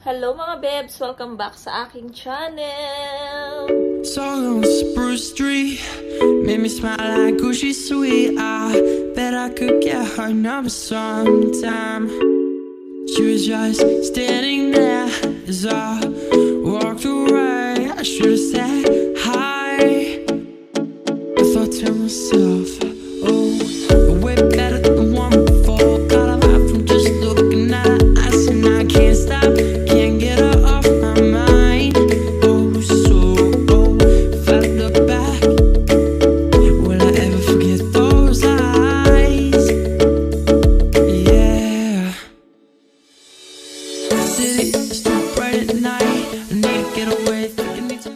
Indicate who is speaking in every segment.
Speaker 1: Hello mga bebs! Welcome back sa aking channel!
Speaker 2: Song on Spruce Street made me smile like Gucci sweet. I bet I could get her number sometime. She was just standing there as I walked away. I should have said hi. I thought to myself, oh, way better than the one before. Got a laugh from just looking at her eyes, and I can't stop. Can't get her off my mind. Oh, so if I look back, will I ever forget those eyes? Yeah. City is too bright at night. I need to get away. Think I need to.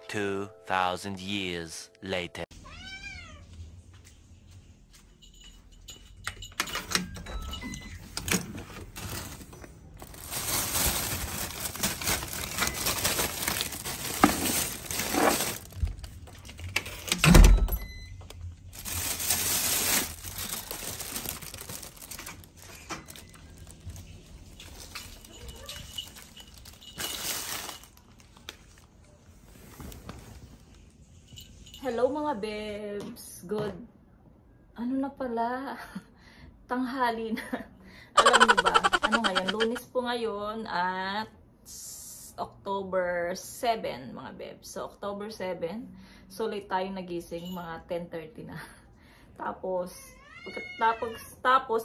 Speaker 3: Two 2,000 years later.
Speaker 1: Hello mga bebs! Good. Ano na pala? Tanghali na. Alam niyo ba? Ano ngayon? Lunes po ngayon at October 7 mga bebs. So October 7. So late tayo nagising. Mga 10:30 na. Tapos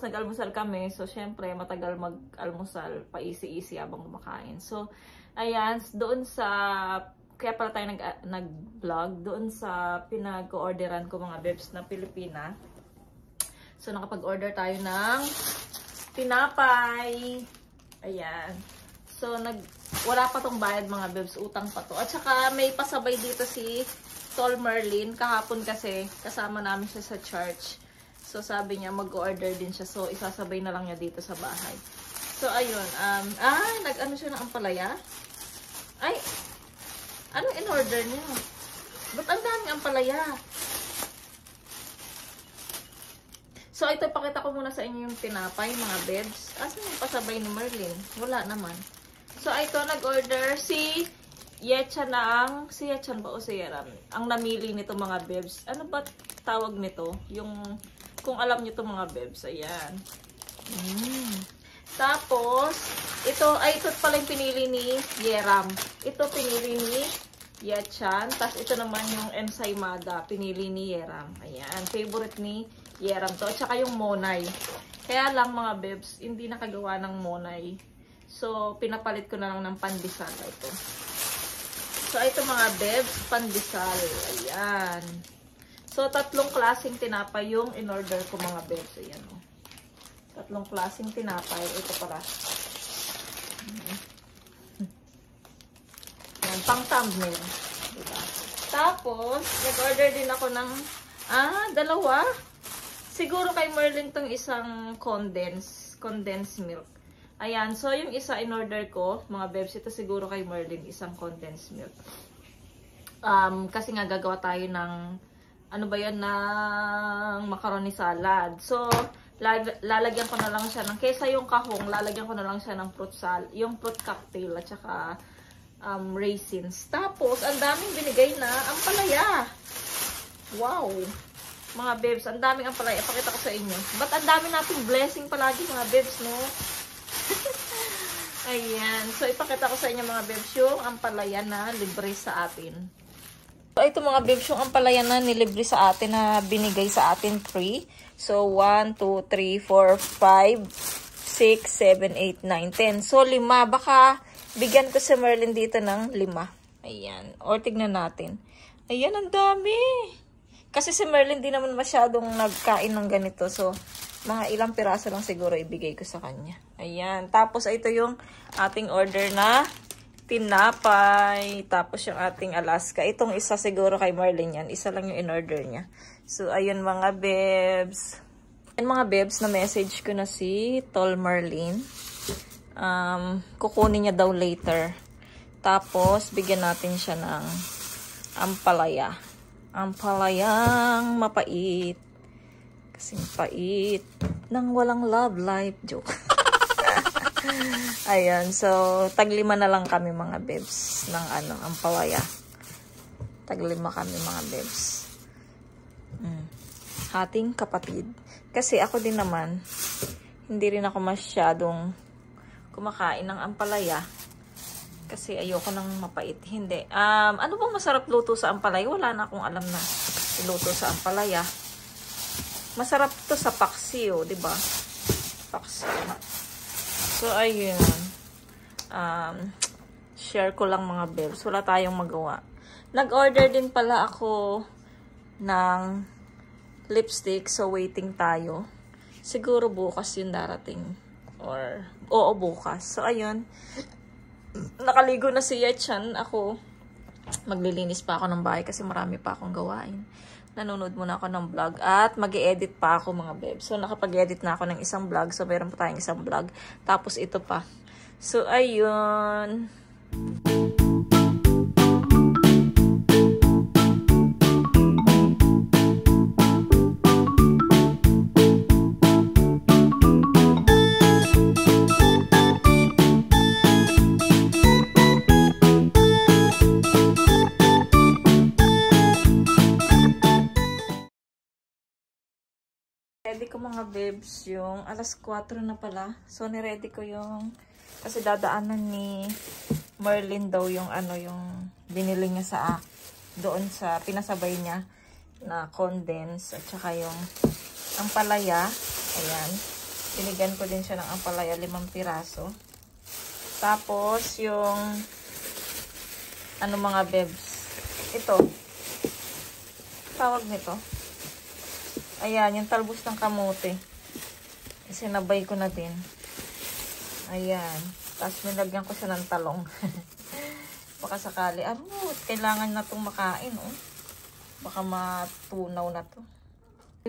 Speaker 1: nag-almusal kami. So syempre matagal mag-almusal. Pa-easy-easy habang kumakain. So ayan. Doon sa... Kaya pala tayo nag-vlog doon sa pinag-orderan ko mga bebs na Pilipina. So nakapag-order tayo ng tinapay. Ayan. So wala pa tong bayad mga bebs, utang pa to. At saka may pasabay dito si Tol Merlin. Kahapon kasi kasama namin siya sa church. So sabi niya mag-order din siya. So isasabay na lang niya dito sa bahay. So ayun. Nag-ano siya ng ampalaya? Ay! Ano in-order niya? Ba't ang dami ampalaya? So, ito, pakita ko muna sa inyo yung tinapay, mga bebs. Asan yung pasabay ni Merlin? Wala naman. So, ito, nag-order si Yechan si Yechan ba o si Yeram? Ang namili nito, mga bebs. Ano ba tawag nito? Yung, kung alam nyo to mga bebs, ayan. Tapos, ito pala yung pinili ni Yeram. Ito pinili ni Yechan. Tapos ito naman yung ensaymada. Pinili ni Yeram. Ayan. Favorite ni Yeram to. At saka yung monay. Kaya lang mga bebs, hindi nakagawa ng monay. So, pinapalit ko na lang ng pandesal. Ito. So, ito mga bebs, pandesal. Ayan. So, tatlong klaseng tinapay yung in-order ko mga bebs. Ayan o. Tatlong klaseng tinapay. Ito para. Yan, pang thumbnail. Diba? Tapos, nag-order din ako ng, dalawa. Siguro kay Merlin tong isang condensed milk. Ayan, so yung isa in-order ko, mga bebs, ito siguro kay Merlin, isang condensed milk. Kasi nga gagawa tayo ng, ano ba yan, ng macaroni salad. So, lalagyan ko na lang siya ng, kesa yung kahong, lalagyan ko na lang siya ng yung fruit cocktail at saka raisins. Tapos, ang daming binigay na ampalaya. Wow! Mga bebs, ang daming ampalaya. Ipakita ko sa inyo. Ba't ang dami nating blessing palagi mga bebs, no? Ayan. So, ipakita ko sa inyo mga bebs yung ampalaya na libre sa atin. So, ito mga bebs yung ampalaya na nilibre sa atin na binigay sa atin free. So, 1, 2, 3, 4, 5, 6, 7, 8, 9, 10. So, 5. Baka bigyan ko si Merlin dito ng 5. Ayan. O, tignan natin. Ayan, ang dami. Kasi si Merlin di naman masyadong nagkain ng ganito. So, mga ilang piraso lang siguro ibigay ko sa kanya. Ayan. Tapos, ito yung ating order na tinapay. Tapos, yung ating Alaska. Itong isa siguro kay Merlin yan. Isa lang yung in-order niya. So, ayun mga bebs. Ayan mga bebs, na message ko na si Tol Merlin. Kukunin niya daw later. Tapos, bigyan natin siya ng ampalaya. Ampalayang mapait. Kasing pait nang walang love life. Joke. Ayan. So, taglima na lang kami mga bebs ng ampalaya. Taglima kami mga bebs. Ating kapatid. Kasi ako din naman, hindi rin ako masyadong kumakain ng ampalaya. Kasi ayoko nang mapait. Hindi. Ano bang masarap luto sa ampalaya? Wala na akong alam na luto sa ampalaya. Masarap to sa paksiw, di ba? Paksiw. So, ayun. Share ko lang mga bebs. Wala tayong magawa. Nag-order din pala ako ng lipstick. So, waiting tayo. Siguro bukas yung darating. Oo, bukas. So, ayun. Nakaligo na si Yechan. Ako, maglilinis pa ako ng bahay kasi marami pa akong gawain. Nanonood muna ako ng vlog at mag-e-edit pa ako mga bebs. So, nakapag-edit na ako ng isang vlog. So, meron pa tayong isang vlog. Tapos, ito pa. So, ayun. Ready ko mga bebs yung alas 4 na pala. So, niready ko yung kasi dadaanan ni Merlin daw yung yung binili niya sa doon sa pinasabay niya na condense at saka yung ampalaya. Ayan. Binigyan ko din siya ng ampalaya 5 piraso. Tapos yung mga bebs. Ito. Tawag nito. Ayan, yung talbos ng kamote. Sinabay ko na din. Ayan. Tapos nilagyan ko siya ng talong. Baka sakali, kailangan na itong makain, oh. Baka matunaw na to.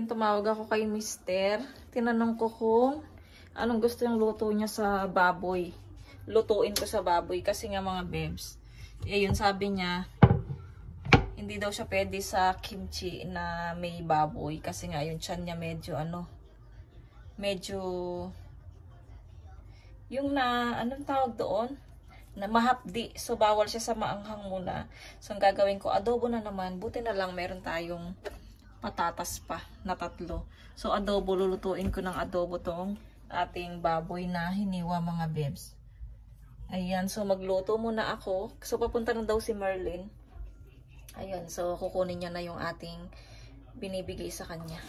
Speaker 1: Tumawag ako kay Mister. Tinanong ko kung anong gusto yung luto niya sa baboy. Lutuin ko sa baboy. Kasi nga mga bebs. Ayun, sabi niya, hindi daw siya pwede sa kimchi na may baboy. Kasi nga yung tiyan niya medyo yung anong tawag doon? Na mahapdi. So, bawal siya sa maanghang muna. So, ang gagawin ko, adobo na naman. Buti na lang meron tayong patatas pa na 3. So, adobo. Lulutuin ko ng adobo tong ating baboy na hiniwa mga bebs. Ayan. So, magluto muna ako. So, papunta na daw si Merlin. Ayun, so kukunin niya na yung ating binibigay sa kanya.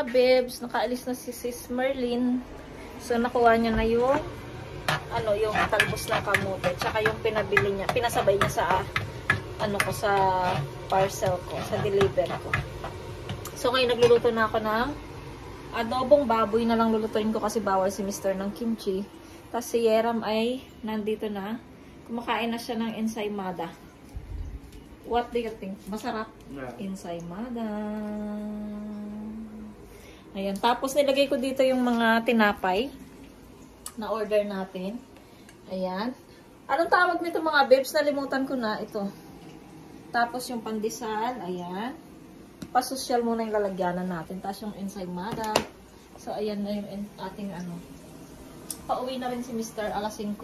Speaker 1: bebs, nakaalis na si Sis Merlin. So, nakuha niya na yung yung talbos ng kamote. Tsaka yung pinabili niya, pinasabay niya sa sa parcel ko, sa deliver ko. So, ngayon nagluluto na ako ng adobong baboy na lang lulutuin ko kasi bawal si Mr. ng kimchi. Tapos si Yeram ay nandito na. Kumakain na siya ng ensaymada. What do you think? Masarap? Yeah. Ensaymada. Ayan. Tapos nilagay ko dito yung mga tinapay na order natin. Ayan. Anong tawag nito mga babes? Nalimutan ko na. Ito. Tapos yung pandesal. Ayan. Pasosyal muna yung lalagyanan natin. Tapos yung ensaymada. So, ayan na yung ating Pauwi na rin si Mr. alas 5.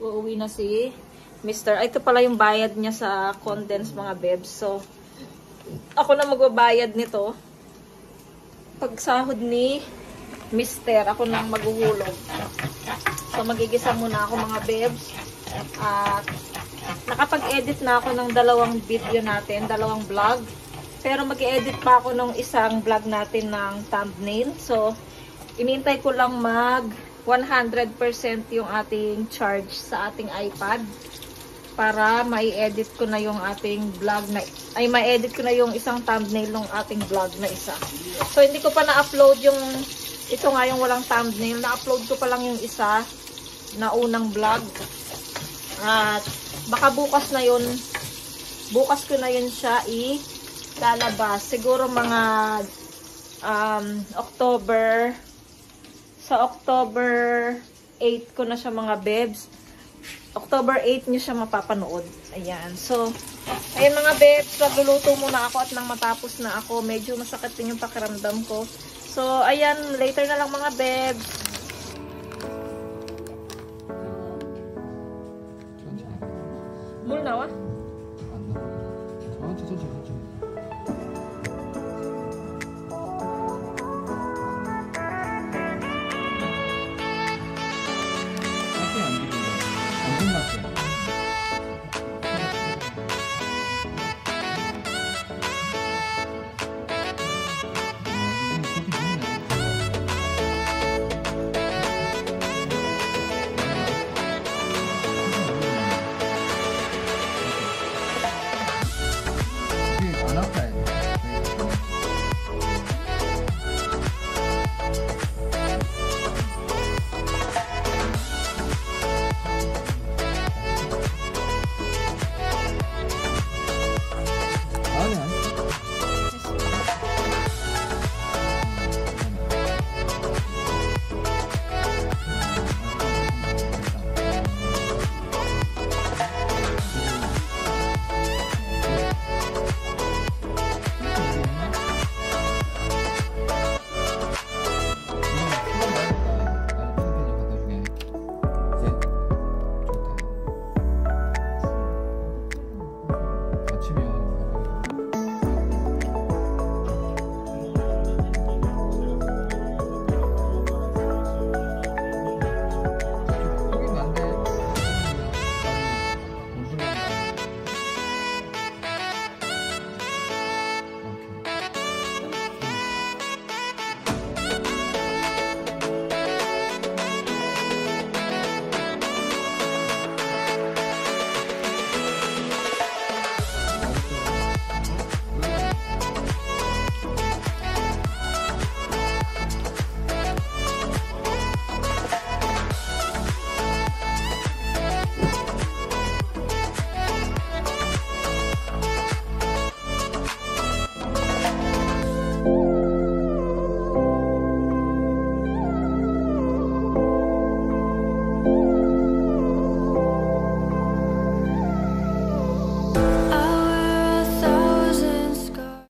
Speaker 1: Uuwi na si Mr. Ito pala yung bayad niya sa condensed mga bebs. So, ako na magbabayad nito. Pag sahod ni Mr. ako nang maghuhulog. So, magigisa muna ako mga bebs. At nakapag-edit na ako ng 2 video natin, 2 vlog. Pero mag-edit pa ako ng isang vlog natin ng thumbnail. So, inintay ko lang 100% yung ating charge sa ating iPad para mai-edit ko na yung ating vlog na mai-edit ko na yung isang thumbnail ng ating vlog na isa. So hindi ko pa na-upload yung ito nga yung walang thumbnail, na-upload ko pa lang yung isa na unang vlog. At baka bukas ko na yun siya ilalabas. Siguro mga October 8 ko na siya mga bebs. October 8 nyo siya mapapanood. Ayan. So, ayan mga bebs. Magluluto muna ako at nang matapos na ako. Medyo masakit din yung pakiramdam ko. So, ayan. Later na lang mga bebs. Mul na wa?